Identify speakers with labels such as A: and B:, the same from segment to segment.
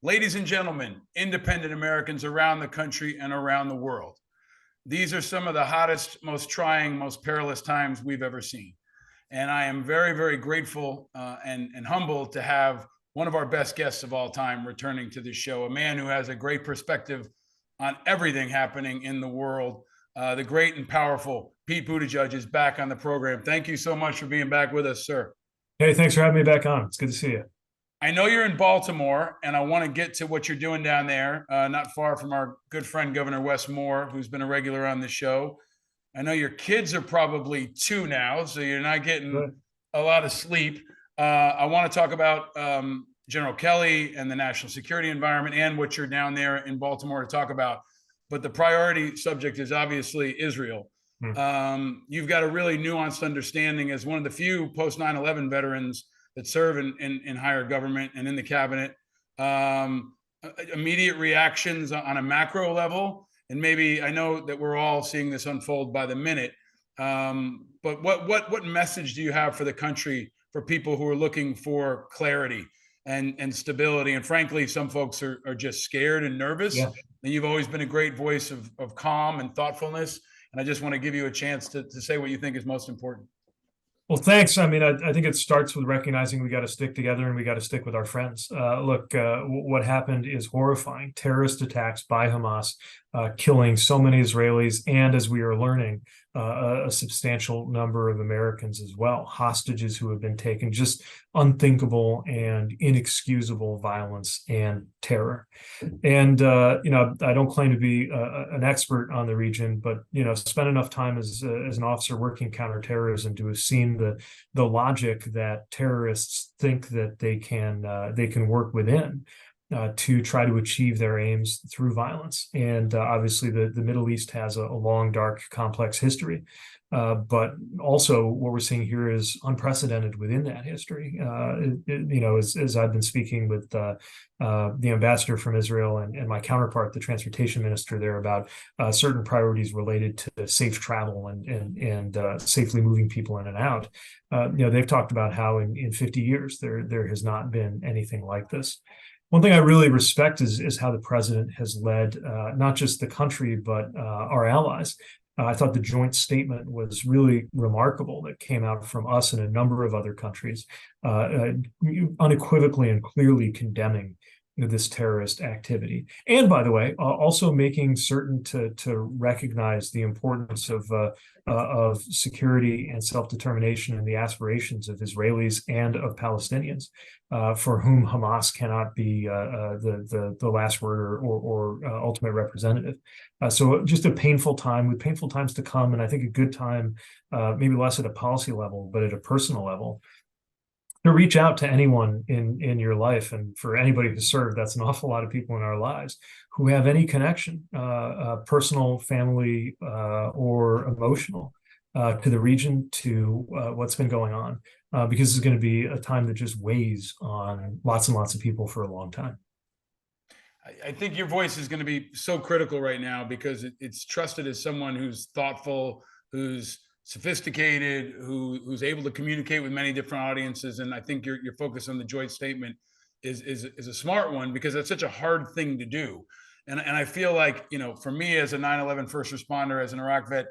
A: Ladies and gentlemen, independent Americans around the country and around the world, these are some of the hottest, most trying, most perilous times we've ever seen. And I am very, very grateful and humbled to have one of our best guests of all time returning to this show, a man who has a great perspective on everything happening in the world. The great and powerful Pete Buttigieg is back on the program. Thank you so much for being back with us, sir.
B: Hey, thanks for having me back on. It's good to see you.
A: I know you're in Baltimore, and I want to get to what you're doing down there, not far from our good friend, Governor Wes Moore, who's been a regular on the show. I know your kids are probably two now, so you're not getting a lot of sleep. I want to talk about General Kelly and the national security environment and what you're down there in Baltimore to talk about. But the priority subject is obviously Israel. You've got a really nuanced understanding as one of the few post 9/11 veterans that serve in higher government and in the cabinet. Immediate reactions on a macro level, and maybe I know that we're all seeing this unfold by the minute. But what message do you have for the country, for people who are looking for clarity and stability? And frankly, some folks are just scared and nervous.
B: Yeah.
A: And you've always been a great voice of calm and thoughtfulness. And I just want to give you a chance to say what you think is most important.
B: Well, thanks. I mean, I think it starts with recognizing we got to stick together and we got to stick with our friends. Look, what happened is horrifying. Terrorist attacks by Hamas, killing so many Israelis, and as we are learning, a substantial number of Americans as well, hostages who have been taken, just unthinkable and inexcusable violence and terror. And, I don't claim to be an expert on the region, but, spent enough time as an officer working counterterrorism to have seen the logic that terrorists think that they can work within to try to achieve their aims through violence. And obviously the Middle East has a long, dark, complex history. But also what we're seeing here is unprecedented within that history. As I've been speaking with the ambassador from Israel and my counterpart, the transportation minister there, about certain priorities related to safe travel and safely moving people in and out. They've talked about how in 50 years there has not been anything like this. One thing I really respect is how the president has led not just the country, but our allies. I thought the joint statement was really remarkable that came out from us and a number of other countries, unequivocally and clearly condemning this terrorist activity. And by the way, also making certain to recognize the importance of security and self-determination and the aspirations of Israelis and of Palestinians, for whom Hamas cannot be the last word or ultimate representative. So just a painful time with painful times to come, and I think a good time, maybe less at a policy level, but at a personal level, to reach out to anyone in your life. And for anybody who served, that's an awful lot of people in our lives who have any connection, personal, family, or emotional, to the region, to what's been going on, because it's going to be a time that just weighs on lots and lots of people for a long time.
A: I think your voice is going to be so critical right now because it's trusted as someone who's thoughtful, who's sophisticated, who's able to communicate with many different audiences. And I think your focus on the joint statement is a smart one, because that's such a hard thing to do. And I feel like, for me as a 9/11 first responder, as an Iraq vet,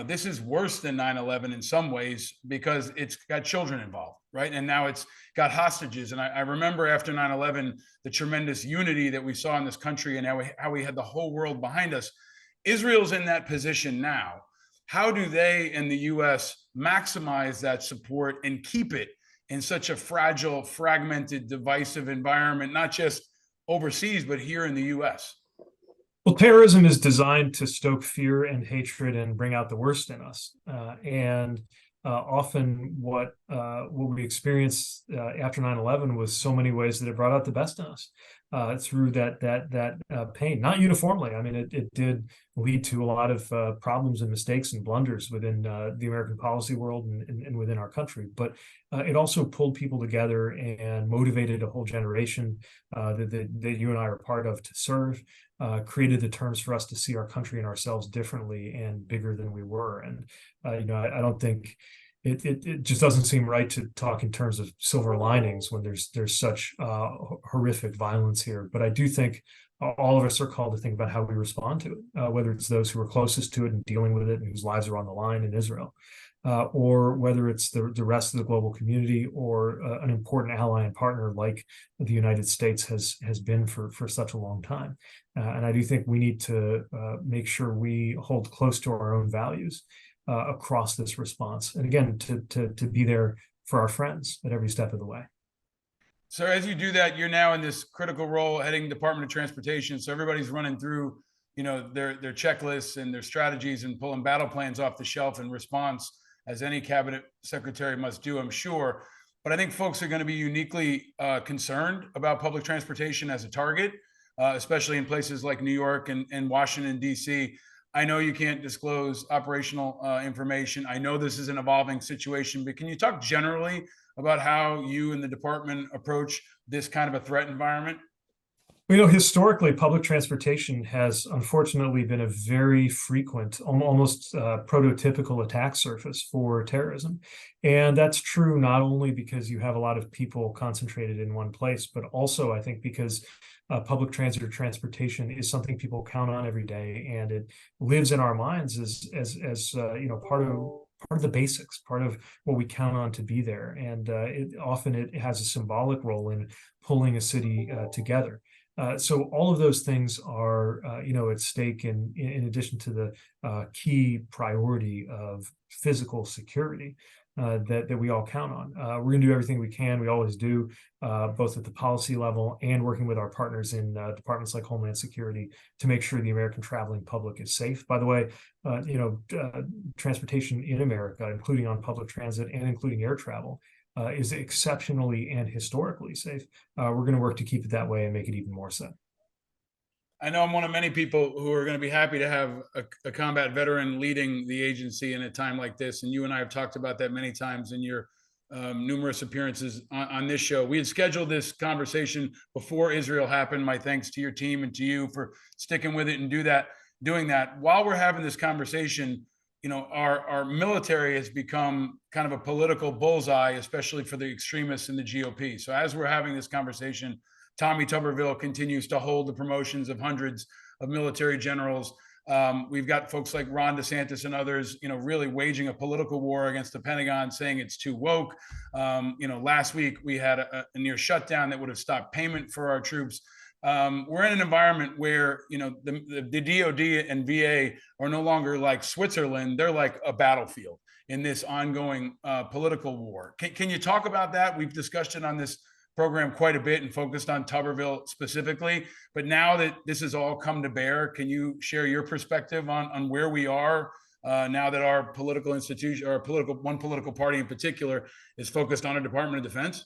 A: this is worse than 9/11 in some ways, because it's got children involved, right? And now it's got hostages. And I remember after 9/11, the tremendous unity that we saw in this country and how we had the whole world behind us. Israel's in that position now. How do they and the U.S. maximize that support and keep it in such a fragile, fragmented, divisive environment, not just overseas, but here in the U.S.?
B: Well, terrorism is designed to stoke fear and hatred and bring out the worst in us. Often what we experienced after 9/11 was so many ways that it brought out the best in us through that pain. Not uniformly. I mean, it did lead to a lot of problems and mistakes and blunders within the American policy world and within our country. But it also pulled people together and motivated a whole generation that you and I are part of to serve. Created the terms for us to see our country and ourselves differently and bigger than we were. And I don't think it just doesn't seem right to talk in terms of silver linings when there's such horrific violence here. But I do think all of us are called to think about how we respond to it, whether it's those who are closest to it and dealing with it and whose lives are on the line in Israel, or whether it's the rest of the global community or an important ally and partner like the United States has been for such a long time. And I do think we need to make sure we hold close to our own values across this response. And again, to be there for our friends at every step of the way.
A: So as you do that, you're now in this critical role heading Department of Transportation. So everybody's running through, their checklists and their strategies and pulling battle plans off the shelf in response, as any cabinet secretary must do, I'm sure. But I think folks are going to be uniquely concerned about public transportation as a target, especially in places like New York and Washington, D.C. I know you can't disclose operational information. I know this is an evolving situation, but can you talk generally about how you and the department approach this kind of a threat environment?
B: Historically, public transportation has unfortunately been a very frequent, almost prototypical attack surface for terrorism. And that's true not only because you have a lot of people concentrated in one place, but also I think because public transit or transportation is something people count on every day, and it lives in our minds as part of the basics, part of what we count on to be there. And it has a symbolic role in pulling a city together. So all of those things are, at stake in addition to the key priority of physical security that we all count on. We're going to do everything we can. We always do, both at the policy level and working with our partners in departments like Homeland Security to make sure the American traveling public is safe. By the way, transportation in America, including on public transit and including air travel, is exceptionally and historically safe. We're going to work to keep it that way and make it even more so.
A: I know I'm one of many people who are going to be happy to have a combat veteran leading the agency in a time like this. And you and I have talked about that many times in your numerous appearances on this show. We had scheduled this conversation before Israel happened. My thanks to your team and to you for sticking with it and doing that. While we're having this conversation, our military has become kind of a political bullseye, especially for the extremists in the GOP. So as we're having this conversation, Tommy Tuberville continues to hold the promotions of hundreds of military generals. We've got folks like Ron DeSantis and others, really waging a political war against the Pentagon, saying it's too woke. Last week we had a near shutdown that would have stopped payment for our troops. We're in an environment where, the DOD and VA are no longer like Switzerland. They're like a battlefield in this ongoing political war. Can you talk about that? We've discussed it on this program quite a bit and focused on Tuberville specifically. But now that this has all come to bear, can you share your perspective on where we are now that our political institution, or one political party in particular, is focused on a Department of Defense?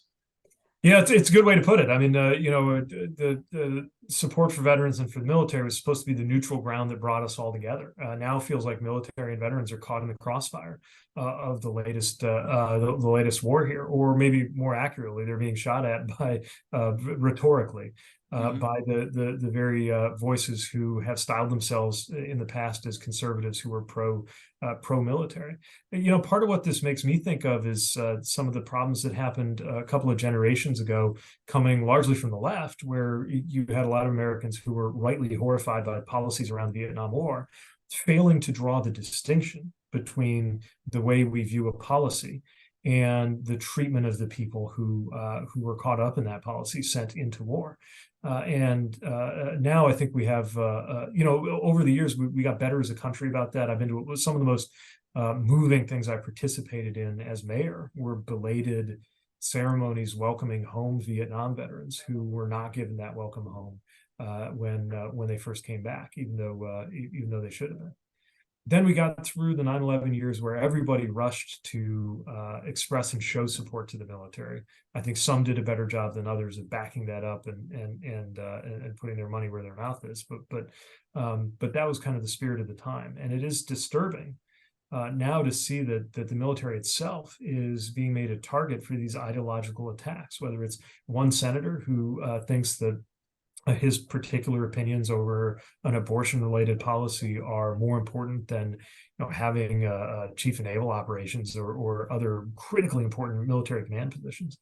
B: Yeah, it's a good way to put it. I mean, the support for veterans and for the military was supposed to be the neutral ground that brought us all together. Now it feels like military and veterans are caught in the crossfire of the latest war here, or maybe more accurately, they're being shot at by rhetorically by the very voices who have styled themselves in the past as conservatives who were pro-military. Part of what this makes me think of is some of the problems that happened a couple of generations ago, coming largely from the left, where you had a lot of Americans who were rightly horrified by policies around the Vietnam War, failing to draw the distinction between the way we view a policy and the treatment of the people who were caught up in that policy sent into war. Now I think we have, over the years, we got better as a country about that. I've been to some of the most moving things I participated in as mayor were belated ceremonies welcoming home Vietnam veterans who were not given that welcome home when they first came back, even though they should have been. Then we got through the 9/11 years where everybody rushed to express and show support to the military. I think some did a better job than others of backing that up and putting their money where their mouth is. But that was kind of the spirit of the time, and it is disturbing now to see that the military itself is being made a target for these ideological attacks. Whether it's one senator who thinks that his particular opinions over an abortion-related policy are more important than having a chief of naval operations or other critically important military command positions,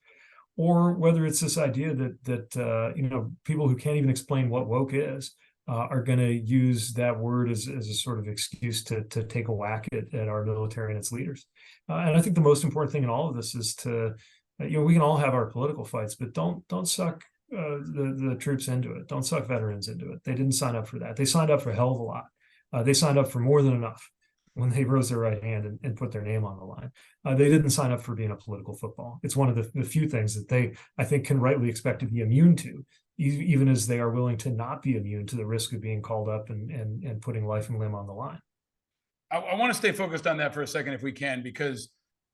B: or whether it's this idea that people who can't even explain what woke is are going to use that word as a sort of excuse to take a whack at our military and its leaders. And I think the most important thing in all of this is to, we can all have our political fights, but don't suck the troops into it. Don't suck veterans into it. They didn't sign up for that. They signed up for a hell of a lot. They signed up for more than enough when they rose their right hand and put their name on the line. They didn't sign up for being a political football. It's one of the few things that they, I think, can rightly expect to be immune to, even as they are willing to not be immune to the risk of being called up and putting life and limb on the line.
A: I want to stay focused on that for a second if we can, because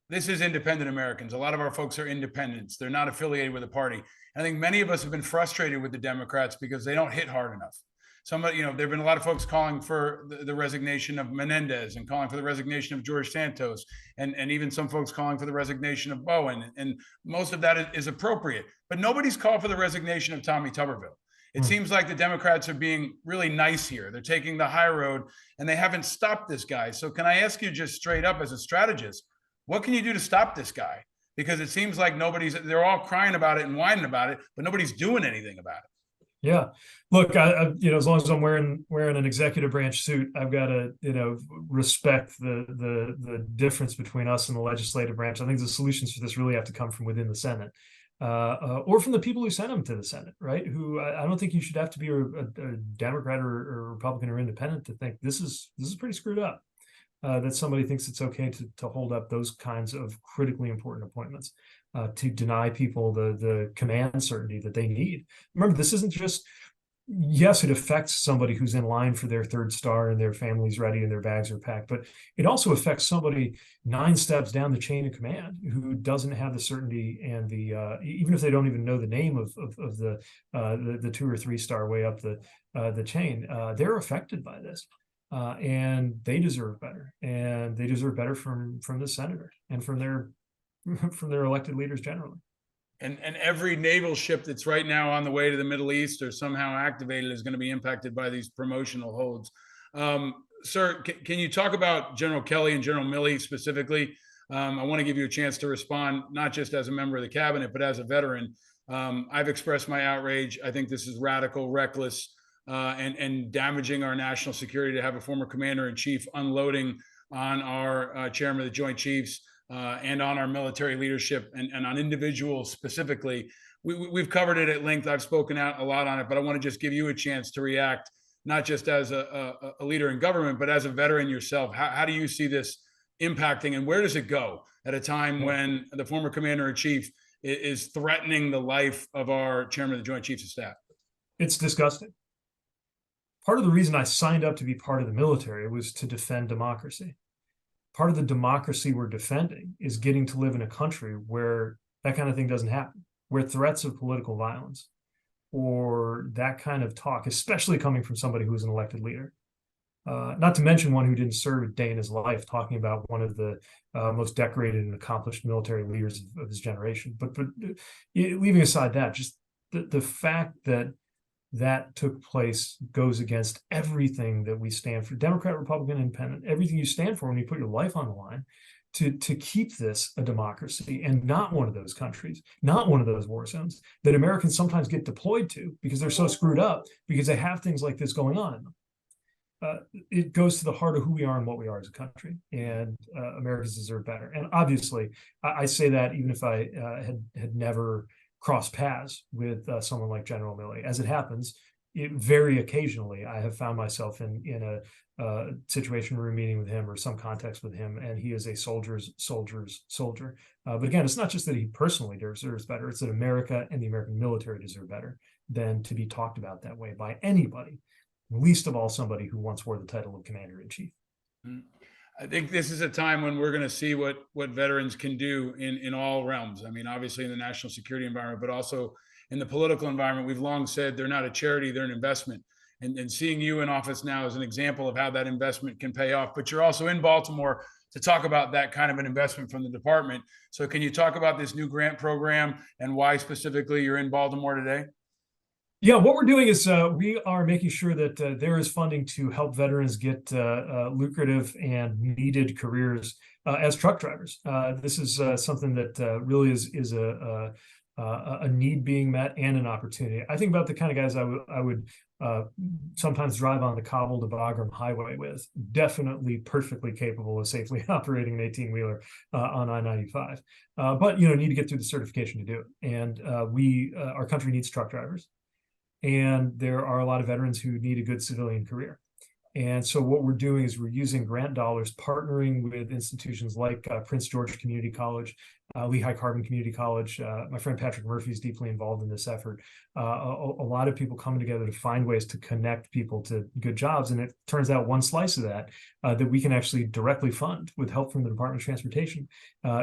A: this is independent Americans. A lot of our folks are independents. They're not affiliated with a party. And I think many of us have been frustrated with the Democrats because they don't hit hard enough. Somebody, there've been a lot of folks calling for the resignation of Menendez and calling for the resignation of George Santos, and even some folks calling for the resignation of Bowen. And most of that is appropriate, but nobody's called for the resignation of Tommy Tuberville. It seems like the Democrats are being really nice here. They're taking the high road and they haven't stopped this guy. So can I ask you just straight up as a strategist, what can you do to stop this guy? Because it seems like they're all crying about it and whining about it, but nobody's doing anything about it.
B: Yeah, look, I as long as I'm wearing an executive branch suit, I've got to respect the difference between us and the legislative branch. I think the solutions for this really have to come from within the Senate, or from the people who sent them to the Senate, right? Who I don't think you should have to be a Democrat or Republican or independent to think this is pretty screwed up. That somebody thinks it's okay to hold up those kinds of critically important appointments, to deny people the command certainty that they need. Remember, this isn't just, yes, it affects somebody who's in line for their third star and their family's ready and their bags are packed, but it also affects somebody 9 steps down the chain of command who doesn't have the certainty and the even if they don't even know the name of the 2 or 3 star way up the chain, they're affected by this. And they deserve better, and they deserve better from the senator and from their elected leaders generally.
A: And every naval ship that's right now on the way to the Middle East or somehow activated is going to be impacted by these promotional holds. Sir, can you talk about General Kelly and General Milley specifically? I want to give you a chance to respond, not just as a member of the cabinet, but as a veteran. I've expressed my outrage. I think this is radical, reckless, and damaging our national security to have a former commander-in-chief unloading on our chairman of the Joint Chiefs and on our military leadership and on individuals specifically. We've covered it at length. I've spoken out a lot on it, but I want to just give you a chance to react, not just as a leader in government, but as a veteran yourself. How do you see this impacting, and where does it go at a time when the former commander-in-chief is threatening the life of our chairman of the Joint Chiefs of Staff?
B: It's disgusting. Part of the reason I signed up to be part of the military was to defend democracy. Part of the democracy we're defending is getting to live in a country where that kind of thing doesn't happen, where threats of political violence or that kind of talk, especially coming from somebody who is an elected leader, not to mention one who didn't serve a day in his life, talking about one of the most decorated and accomplished military leaders of his generation. But leaving aside that, just the fact that took place goes against everything that we stand for, Democrat, Republican, Independent, everything you stand for when you put your life on the line to keep this a democracy and not one of those countries, not one of those war zones that Americans sometimes get deployed to because they're so screwed up because they have things like this going on in them. It goes to the heart of who we are and what we are as a country, and Americans deserve better. And obviously, I say that even if I had never cross paths with someone like General Milley. As it happens, very occasionally I have found myself in a situation where we're meeting with him or some context with him, and he is a soldier's soldier. But again, it's not just that he personally deserves better, it's that America and the American military deserve better than to be talked about that way by anybody, least of all somebody who once wore the title of commander-in-chief.
A: I think this is a time when we're going to see what veterans can do in all realms. I mean, obviously in the national security environment, but also in the political environment. We've long said they're not a charity, they're an investment. And seeing you in office now is an example of how that investment can pay off. But you're also in Baltimore to talk about that kind of an investment from the department. So can you talk about this new grant program and why specifically you're in Baltimore today?
B: Yeah, what we're doing is we are making sure that there is funding to help veterans get lucrative and needed careers as truck drivers. This is something that really is a need being met and an opportunity. I think about the kind of guys I would sometimes drive on the cobbled Bagram highway with, definitely perfectly capable of safely operating an 18-wheeler on I-95, but need to get through the certification to do it. And our country needs truck drivers. And there are a lot of veterans who need a good civilian career. And so what we're doing is we're using grant dollars, partnering with institutions like Prince George Community College, Lehigh Carbon Community College. My friend Patrick Murphy is deeply involved in this effort. A lot of people coming together to find ways to connect people to good jobs. And it turns out one slice of that that we can actually directly fund with help from the Department of Transportation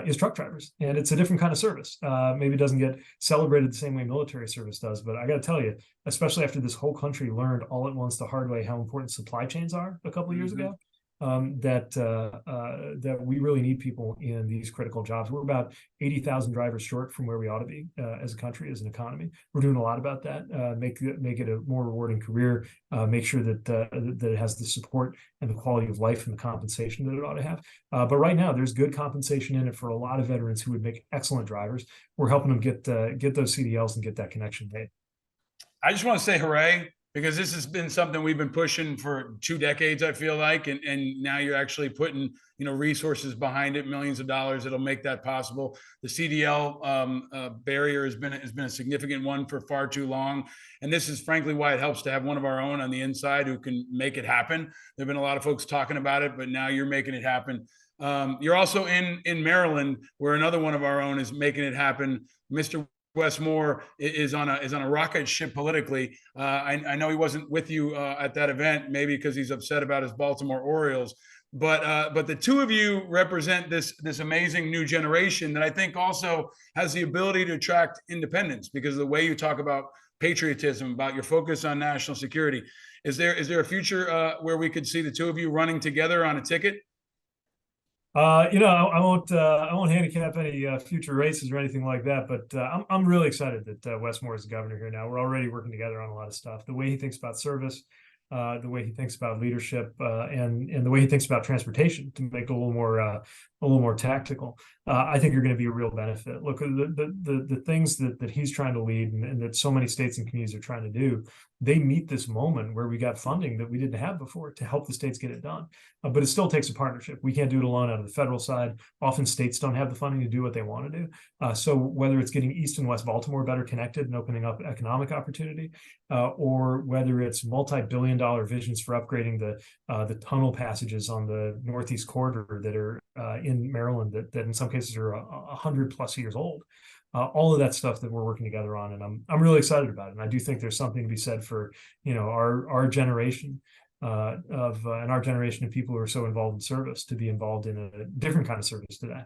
B: is truck drivers. And it's a different kind of service. Maybe it doesn't get celebrated the same way military service does, but I got to tell you, especially after this whole country learned all at once the hard way how important supply chains are a couple of years ago, that we really need people in these critical jobs. We're about 80,000 drivers short from where we ought to be as a country, as an economy. We're doing a lot about that. Make it a more rewarding career. Make sure that that it has the support and the quality of life and the compensation that it ought to have. But right now, there's good compensation in it for a lot of veterans who would make excellent drivers. We're helping them get those CDLs and get that connection made.
A: I just want to say hooray, because this has been something we've been pushing for 2 decades, I feel like, and now you're actually putting resources behind it, millions of dollars that'll make that possible. The CDL barrier has been a significant one for far too long, and this is frankly why it helps to have one of our own on the inside who can make it happen. There've been a lot of folks talking about it, but now you're making it happen. You're also in Maryland, where another one of our own is making it happen. Mr. Wes Moore is on a rocket ship politically. I know he wasn't with you at that event, maybe because he's upset about his Baltimore Orioles. But the two of you represent this amazing new generation that I think also has the ability to attract independents because of the way you talk about patriotism, about your focus on national security. Is there a future where we could see the two of you running together on a ticket?
B: I won't handicap any future races or anything like that, but I'm really excited that Wes Moore is the governor here now. We're already working together on a lot of stuff. The way he thinks about service, the way he thinks about leadership, and the way he thinks about transportation to make it a little more tactical. I think are going to be a real benefit. Look, the things that he's trying to lead and that so many states and communities are trying to do, they meet this moment where we got funding that we didn't have before to help the states get it done. But it still takes a partnership. We can't do it alone out of the federal side. Often states don't have the funding to do what they want to do. So whether it's getting East and West Baltimore better connected and opening up economic opportunity, or whether it's multi-billion-dollar visions for upgrading the tunnel passages on the Northeast corridor that are in Maryland that in some cases are 100+ years old. All of that stuff that we're working together on, and I'm really excited about it. And I do think there's something to be said for our generation and our generation of people who are so involved in service to be involved in a different kind of service today.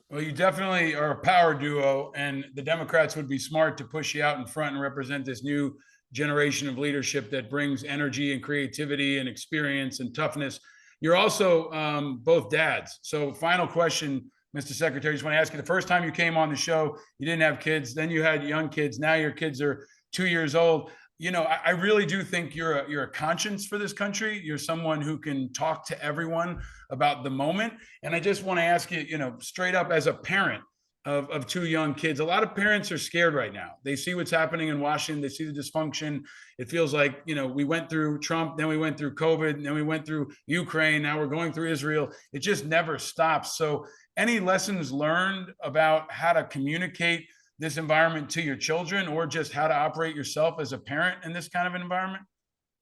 A: Well, you definitely are a power duo, and the Democrats would be smart to push you out in front and represent this new generation of leadership that brings energy and creativity and experience and toughness. You're also both dads. So final question, Mr. Secretary, I just want to ask you, the first time you came on the show, you didn't have kids, then you had young kids. Now your kids are 2 years old. I really do think you're a conscience for this country. You're someone who can talk to everyone about the moment. And I just want to ask you, straight up, as a parent of 2 young kids, a lot of parents are scared right now. They see what's happening in Washington. They see the dysfunction. It feels like, we went through Trump, then we went through COVID, and then we went through Ukraine. Now we're going through Israel. It just never stops. So any lessons learned about how to communicate this environment to your children, or just how to operate yourself as a parent in this kind of an environment?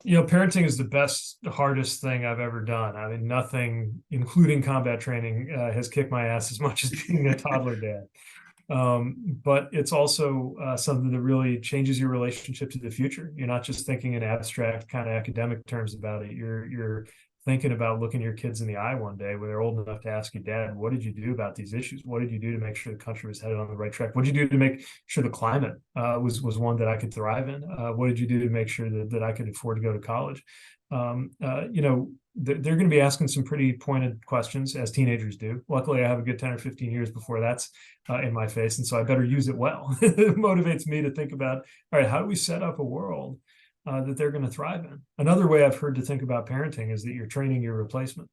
B: Parenting is the hardest thing I've ever done. I mean, nothing, including combat training, has kicked my ass as much as being a toddler dad. But it's also something that really changes your relationship to the future. You're not just thinking in abstract kind of academic terms about it. You're thinking about looking your kids in the eye one day when they're old enough to ask you, Dad, what did you do about these issues? What did you do to make sure the country was headed on the right track? What did you do to make sure the climate was one that I could thrive in? What did you do to make sure that I could afford to go to college? they're going to be asking some pretty pointed questions, as teenagers do. Luckily, I have a good 10 or 15 years before that's in my face, and so I better use it well. It motivates me to think about, all right, how do we set up a world that they're going to thrive in? Another way I've heard to think about parenting is that you're training your replacement.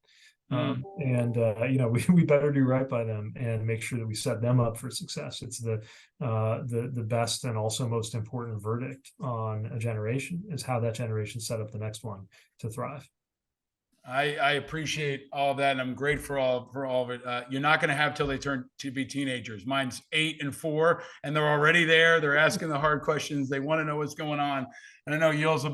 B: We better do right by them and make sure that we set them up for success. It's the best and also most important verdict on a generation, is how that generation set up the next one to thrive.
A: I appreciate all that, and I'm grateful for all of it. You're not going to have till they turn to be teenagers. Mine's 8 and 4, and they're already there. They're asking the hard questions. They want to know what's going on, and I know yours will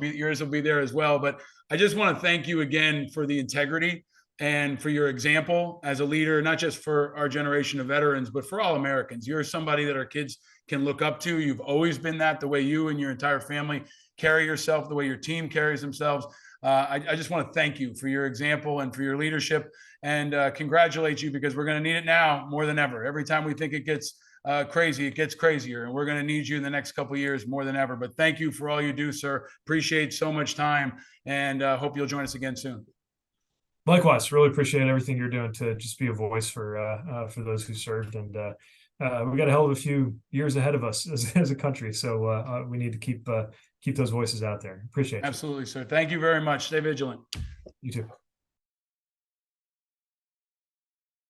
A: be there as well. But I just want to thank you again for the integrity and for your example as a leader, not just for our generation of veterans, but for all Americans. You're somebody that our kids can look up to. You've always been that, the way you and your entire family carry yourself, the way your team carries themselves. I just want to thank you for your example and for your leadership, and congratulate you, because we're going to need it now more than ever. Every time we think it gets crazy, it gets crazier, and we're going to need you in the next couple of years more than ever. But thank you for all you do, sir. Appreciate so much time, and hope you'll join us again soon.
B: Likewise, really appreciate everything you're doing to just be a voice for those who served, and we got a hell of a few years ahead of us as a country. So we need to keep those voices out there. Appreciate it.
A: Absolutely, sir. Thank you very much. Stay vigilant.
B: You too.